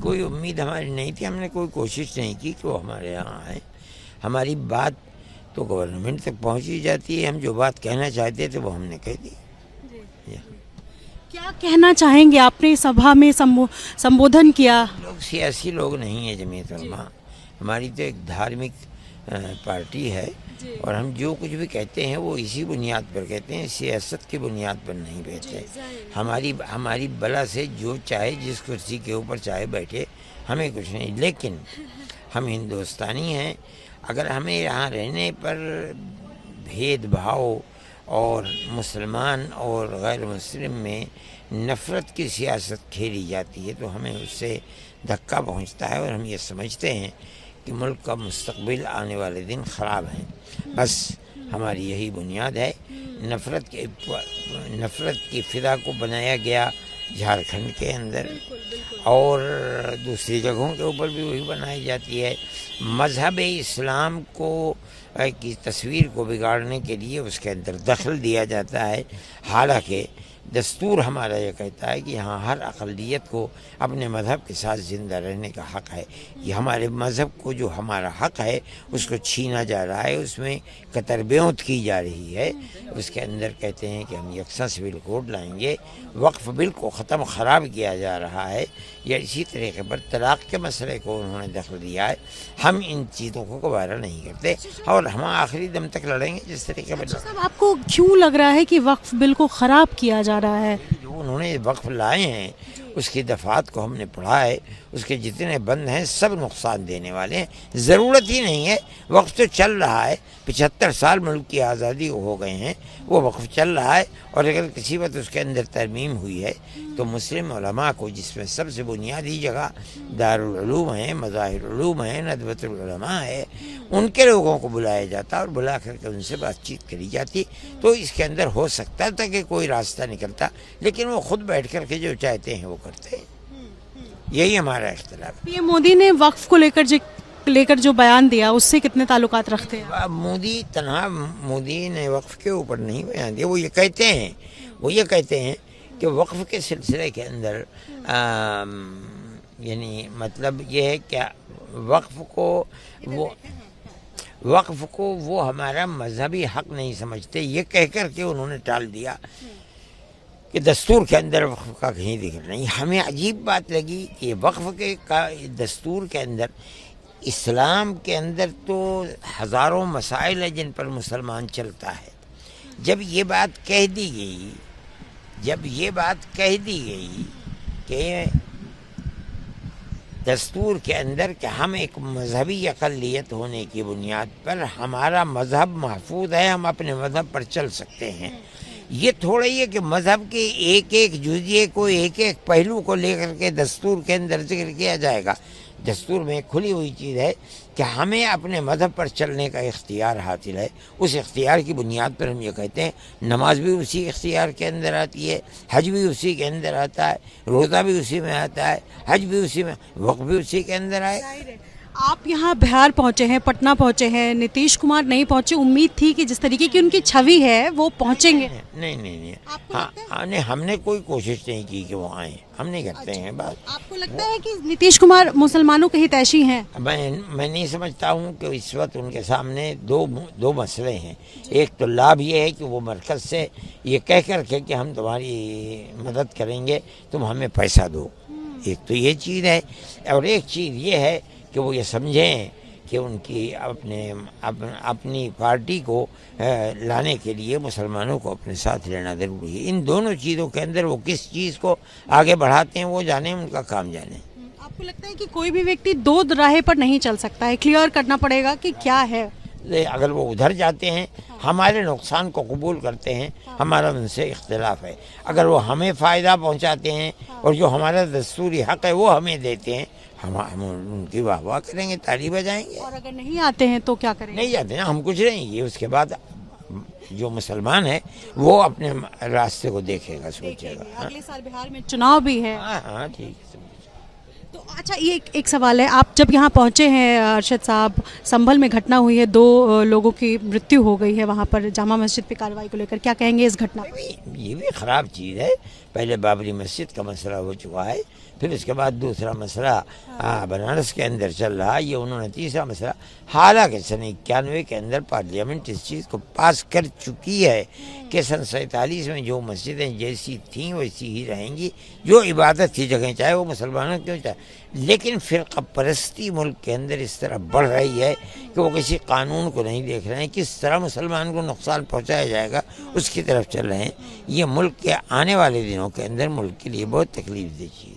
کوئی امید ہماری نہیں تھی، ہم نے کوئی کوشش نہیں کی کہ وہ ہمارے یہاں آئیں. ہماری بات تو گورنمنٹ تک پہنچ ہی جاتی ہے، ہم جو بات کہنا چاہتے تھے وہ ہم نے کہہ دی. کیا کہنا چاہیں گے؟ آپ نے سبھا میں سمبودھن کیا. لوگ سیاسی لوگ نہیں ہیں جمعیت علماء، ہماری تو ایک دھارمک پارٹی ہے، اور ہم جو کچھ بھی کہتے ہیں وہ اسی بنیاد پر کہتے ہیں، سیاست کی بنیاد پر نہیں کہتے. ہماری بلا سے جو چاہے جس کرسی کے اوپر چاہے بیٹھے، ہمیں کچھ نہیں. لیکن ہم ہندوستانی ہیں، اگر ہمیں یہاں رہنے پر بھید بھاؤ اور مسلمان اور غیر مسلم میں نفرت کی سیاست کھیلی جاتی ہے تو ہمیں اس سے دھکا پہنچتا ہے، اور ہم یہ سمجھتے ہیں کہ ملک کا مستقبل آنے والے دن خراب ہیں. بس ہماری یہی بنیاد ہے. نفرت کی فضا کو بنایا گیا جھارکھنڈ کے اندر، اور دوسری جگہوں کے اوپر بھی وہی بنائی جاتی ہے. مذہب اسلام کی تصویر کو بگاڑنے کے لیے اس کے اندر دخل دیا جاتا ہے، حالانکہ دستور ہمارا یہ کہتا ہے کہ ہاں ہر اقلیت کو اپنے مذہب کے ساتھ زندہ رہنے کا حق ہے. یہ ہمارے مذہب کو جو ہمارا حق ہے اس کو چھینا جا رہا ہے، اس میں قطر بیعت کی جا رہی ہے. اس کے اندر کہتے ہیں کہ ہم یکساں سول کوڈ لائیں گے، وقف بل کو خراب کیا جا رہا ہے، یا اسی طریقے پر طلاق کے مسئلے کو انہوں نے دخل دیا ہے. ہم ان چیزوں کو گوارا نہیں کرتے، اور ہم آخری دم تک لڑیں گے جس طریقے پر. صاحب آپ کو کیوں لگ رہا ہے کہ وقف بل کو خراب کیا جا رہا ہے؟ جو انہوں نے وقف لائے ہیں اس کی دفعات کو ہم نے پڑھا ہے، اس کے جتنے بند ہیں سب نقصان دینے والے ہیں. ضرورت ہی نہیں ہے، وقف تو چل رہا ہے. 75 سال ملک کی آزادی ہو گئے ہیں، وہ وقف چل رہا ہے. اور اگر کسی وقت اس کے اندر ترمیم ہوئی ہے تو مسلم علماء کو، جس میں سب سے بنیادی جگہ دارالعلوم ہیں، مظاہر علوم ہیں، ندوۃ العلماء ہے، ان کے لوگوں کو بلایا جاتا اور بلا کر کے ان سے بات چیت کری جاتی. تو اس کے اندر ہو سکتا تھا کہ کوئی راستہ نکلتا، لیکن وہ خود بیٹھ کر کے جو چاہتے ہیں وہ کرتے ہیں. یہی ہمارا اختلاف ہے. پی ایم مودی نے وقف کو لے کر جو بیان دیا اس سے کتنے تعلقات رکھتے ہیں؟ مودی نے وقف کے اوپر نہیں بیان دیا. وہ یہ کہتے ہیں کہ وقف کے سلسلے کے اندر یعنی مطلب یہ ہے کہ وقف کو وہ ہمارا مذہبی حق نہیں سمجھتے. یہ کہہ کر کے انہوں نے ٹال دیا کہ دستور کے اندر وقف کا کہیں ذکر نہیں. ہمیں عجیب بات لگی کہ وقف کے دستور کے اندر، اسلام کے اندر تو ہزاروں مسائل ہیں جن پر مسلمان چلتا ہے. جب یہ بات کہہ دی گئی کہ دستور کے اندر کہ ہم ایک مذہبی اقلیت ہونے کی بنیاد پر ہمارا مذہب محفوظ ہے، ہم اپنے مذہب پر چل سکتے ہیں. یہ تھوڑا ہی ہے کہ مذہب کے ایک ایک جزیے کو، ایک ایک پہلو کو لے کر کے دستور کے اندر ذکر کیا جائے گا. دستور میں ایک کھلی ہوئی چیز ہے کہ ہمیں اپنے مذہب پر چلنے کا اختیار حاصل ہے. اس اختیار کی بنیاد پر ہم یہ کہتے ہیں نماز بھی اسی اختیار کے اندر آتی ہے، حج بھی اسی کے اندر آتا ہے، روزہ بھی اسی میں آتا ہے، حج بھی اسی میں، وقف بھی اسی کے اندر آئے. آپ یہاں بہار پہنچے ہیں، پٹنہ پہنچے ہیں، نتیش کمار نہیں پہنچے. امید تھی کہ جس طریقے کی ان کی چھوی ہے وہ پہنچیں گے. نہیں. ہم نے کوئی کوشش نہیں کی کہ وہ آئیں. ہم نہیں کرتے ہیں بات. آپ کو لگتا ہے کہ نتیش کمار مسلمانوں کے ہتیشی ہیں؟ میں نہیں سمجھتا ہوں کہ اس وقت ان کے سامنے دو مسئلے ہیں. ایک تو لابھ یہ ہے کہ وہ مرکز سے یہ کہہ کر کے کہ ہم تمہاری مدد کریں گے، تم ہمیں پیسہ دو. ایک تو یہ چیز ہے، اور ایک چیز یہ ہے کہ وہ یہ سمجھیں کہ ان کی اپنی پارٹی کو لانے کے لیے مسلمانوں کو اپنے ساتھ لینا ضروری ہے. ان دونوں چیزوں کے اندر وہ کس چیز کو آگے بڑھاتے ہیں وہ جانے، ان کا کام جانے. آپ کو لگتا ہے کہ کوئی بھی ویکتی دو راہیں پر نہیں چل سکتا ہے؟ کلیئر کرنا پڑے گا کہ کیا ہے. اگر وہ ادھر جاتے ہیں، ہمارے نقصان کو قبول کرتے ہیں، ہمارا ان سے اختلاف ہے. اگر وہ ہمیں فائدہ پہنچاتے ہیں اور جو ہمارا دستوری حق ہے وہ ہمیں دیتے ہیں، ہم ان کی واہ واہ کریں گے، تالی بجائیں گے. اور اگر نہیں آتے ہیں تو کیا کریں گے؟ نہیں جاتے ہیں ہم کچھ نہیں. یہ اس کے بعد جو مسلمان ہے وہ اپنے راستے کو دیکھے گا، سوچے گا. اگلے سال بہار میں چناؤ بھی ہے. ہاں ٹھیک ہے. تو اچھا، یہ ایک سوال ہے. آپ جب یہاں پہنچے ہیں ارشد صاحب، سنبھل میں گھٹنا ہوئی ہے، 2 لوگوں کی مرتیو ہو گئی ہے وہاں پر جامع مسجد پہ کارروائی کو لے کر، کیا کہیں گے اس گھٹنا پر؟ یہ بھی خراب چیز ہے. پہلے بابری مسجد کا مسئلہ ہو چکا ہے، پھر اس کے بعد دوسرا مسئلہ بنارس کے اندر چل رہا ہے، یہ انہوں نے تیسرا مسئلہ، حالانکہ سن 91 کے اندر پارلیمنٹ اس چیز کو پاس کر چکی ہے کہ سن 47 میں جو مسجدیں جیسی تھیں ویسی ہی رہیں گی، جو عبادت کی جگہیں چاہے وہ مسلمانوں کیوں چاہے، لیکن فرقہ پرستی ملک کے اندر اس طرح بڑھ رہی ہے کہ وہ کسی قانون کو نہیں دیکھ رہے ہیں، کس طرح مسلمان کو نقصان پہنچایا جائے گا اس کی طرف چل رہے ہیں۔ یہ ملک کے آنے والے دنوں کے اندر ملک کے لیے بہت تکلیف دہ چیز ہے۔